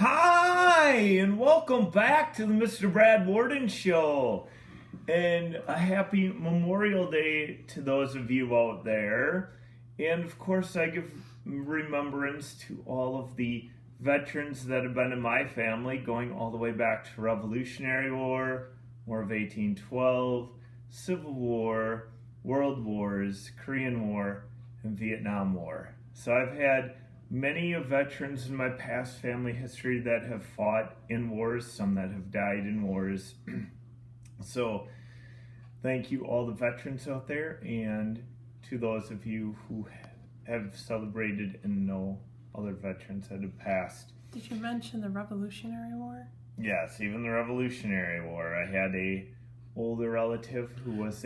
Hi, and welcome back to the Mr. Brad Worden Show. And a happy Memorial Day to those of you out there. And of course, I give remembrance to all of the veterans that have been in my family, going all the way back to Revolutionary War, War of 1812, Civil War, World Wars, Korean War, and Vietnam War. So I've had many of veterans in my past family history that have fought in wars, some that have died in wars. So thank you all the veterans out there, and to those of you who have celebrated and know other veterans that have passed. Did you mention the Revolutionary War? Yes, even the Revolutionary War. I had a older relative who was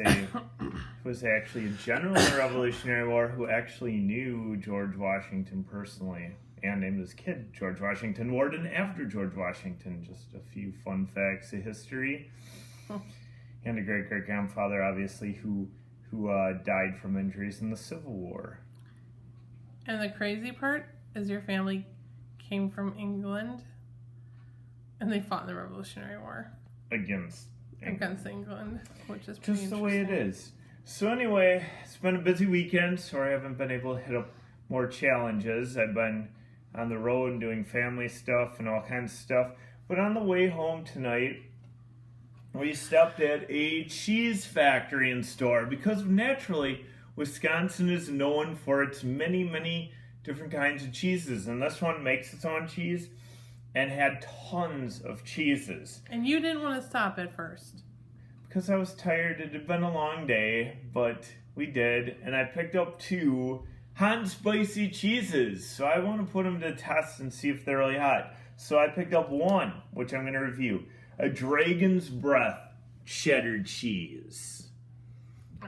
actually a general in the Revolutionary War who actually knew George Washington personally and named his kid George Washington Worden after George Washington. Just a few fun facts of history. And a great-great-grandfather, obviously, who died from injuries in the Civil War. And the crazy part is your family came from England and they fought in the Revolutionary War. Against England, which is pretty just the way it interesting. is. So anyway, it's been a busy weekend, so I haven't been able to hit up more challenges. I've been on the road doing family stuff and all kinds of stuff. But on the way home tonight, we stopped at a cheese factory and store because naturally, Wisconsin is known for its many, many different kinds of cheeses. And this one makes its own cheese and had tons of cheeses. And you didn't want to stop at first. Because I was tired. It had been a long day, but we did. And I picked up 2 hot and spicy cheeses. So I want to put them to the test and see if they're really hot. So I picked up 1, which I'm going to review. A Dragon's Breath cheddar cheese.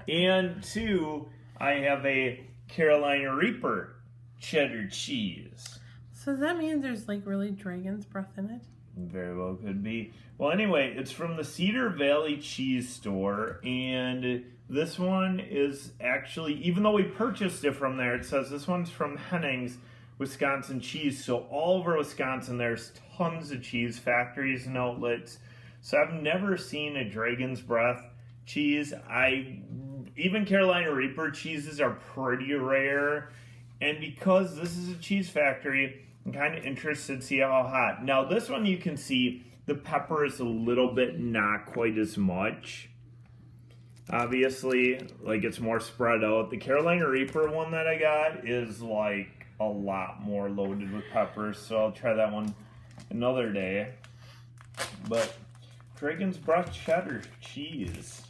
And 2, I have a Carolina Reaper cheddar cheese. So does that mean there's like really dragon's breath in it? Very well could be. Well, anyway, it's from the Cedar Valley Cheese Store, and this one is actually, even though we purchased it from there, it says this one's from Henning's Wisconsin Cheese. So all over Wisconsin, there's tons of cheese factories and outlets. So I've never seen a Dragon's Breath cheese. Even Carolina Reaper cheeses are pretty rare, and because this is a cheese factory, I'm kind of interested to see how hot. Now, this one you can see the pepper is a little bit not quite as much. Obviously, like it's more spread out. The Carolina Reaper one that I got is like a lot more loaded with peppers, so I'll try that one another day. But Dragon's Breath cheddar cheese.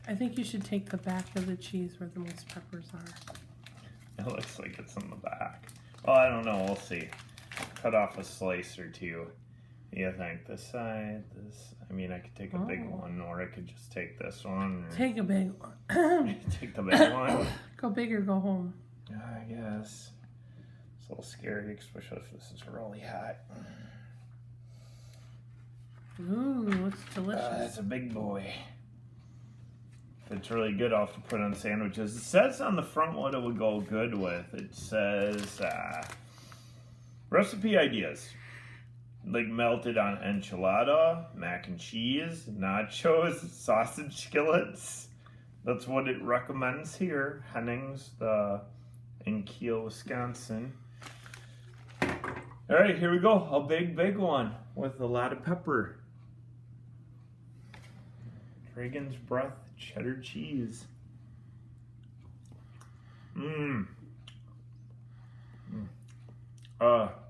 I think you should take the back of the cheese where the most peppers are. It looks like it's in the back. Well, I don't know. We'll see. Cut off a slice or 2. You think this side, this? I mean, I could take a big one, or I could just take this one. Or Take a big one. take the big one. Go big or go home. I guess. It's a little scary, especially if this is really hot. Ooh, looks delicious. That's a big boy. If it's really good, I'll have to put it on sandwiches. It says on the front what it would go good with. It says recipe ideas. Like melted on enchilada, mac and cheese, nachos, sausage skillets. That's what it recommends here. Henning's in Kiel, Wisconsin. All right, here we go. A big one with a lot of pepper. Dragon's Breath cheddar cheese.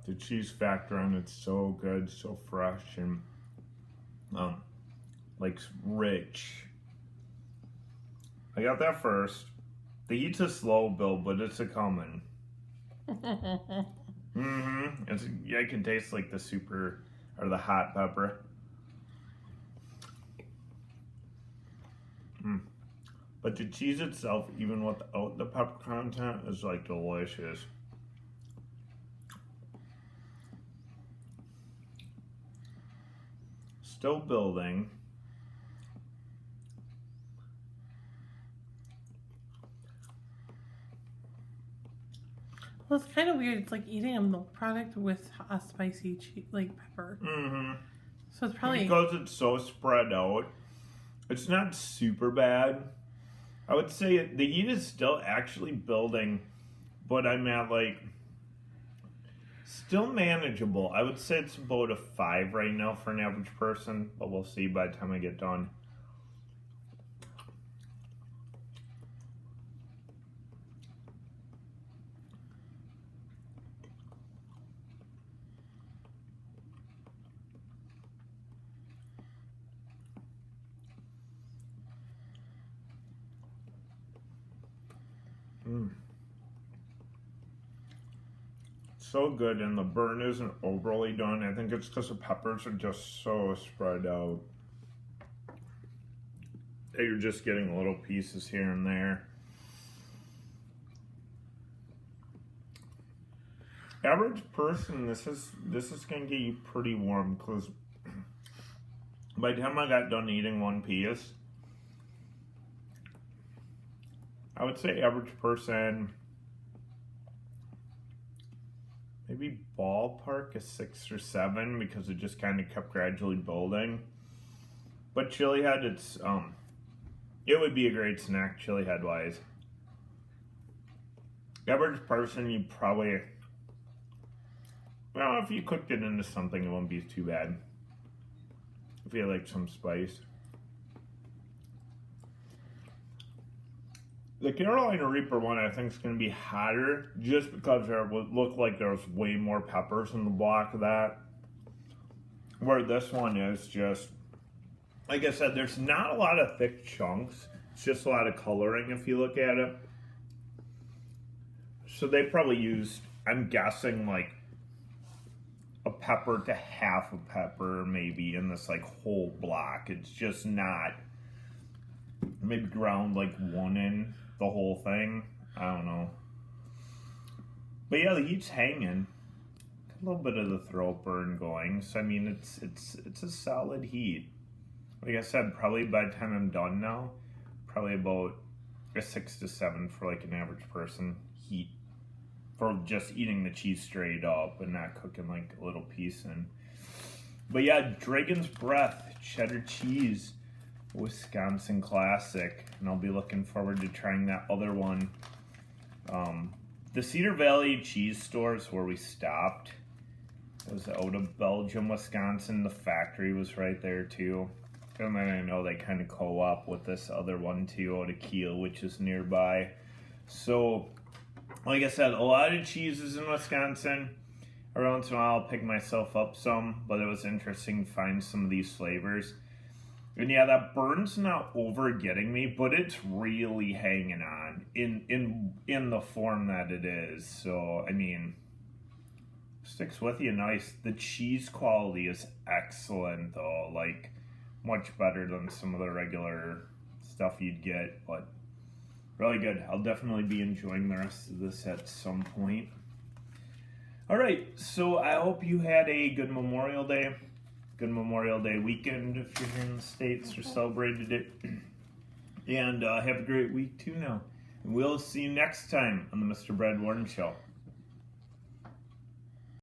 The cheese factor on it's so good, so fresh, and like rich. I got that first. The heat's a slow build, but it's a coming. I can taste like the super or the hot pepper. But the cheese itself, even without the pepper content, is like delicious. Still building. Well, it's kind of weird. It's like eating a milk product with a spicy pepper. Mm-hmm. So it's probably... Because it's so spread out, it's not super bad. I would say the heat is still actually building, but I'm at like... Still manageable. I would say it's about a 5 right now for an average person, but we'll see by the time I get done. So good, and the burn isn't overly done. I think it's because the peppers are just so spread out that you're just getting little pieces here and there. Average person, this is gonna get you pretty warm, because by the time I got done eating one piece, I would say average person, maybe ballpark a 6 or 7, because it just kind of kept gradually building. But chili head, it would be a great snack chili head wise. Average person, you probably, well, if you cooked it into something, it wouldn't be too bad. If you like some spice. The Carolina Reaper one, I think, is going to be hotter just because there would look like there's way more peppers in the block of that. Where this one is just, like I said, there's not a lot of thick chunks. It's just a lot of coloring if you look at it. So they probably used, I'm guessing, like a pepper to half a pepper maybe in this like whole block. It's just not, maybe ground like one in the whole thing. I don't know. But yeah, the heat's hanging. A little bit of the throat burn going. So I mean, it's a solid heat. Like I said, probably by the time I'm done now, probably about a 6 to 7 for like an average person heat for just eating the cheese straight up and not cooking like a little piece in. But yeah, Dragon's Breath cheddar cheese, Wisconsin classic, and I'll be looking forward to trying that other one. The Cedar Valley Cheese Store is where we stopped. It was out of Belgium, Wisconsin. The factory was right there too. And then I know they kind of co-op with this other one too out of Kiel, which is nearby. So, like I said, a lot of cheeses in Wisconsin. Every once in a while I'll pick myself up some, but it was interesting to find some of these flavors. And yeah, that burn's not over getting me, but it's really hanging on in the form that it is. So, I mean, sticks with you nice. The cheese quality is excellent though, like much better than some of the regular stuff you'd get, but really good. I'll definitely be enjoying the rest of this at some point. All right, so I hope you had a good Memorial Day. Good Memorial Day weekend if you're here in the States or celebrated it. And have a great week too now. And we'll see you next time on the Mr. Brad Worden Show.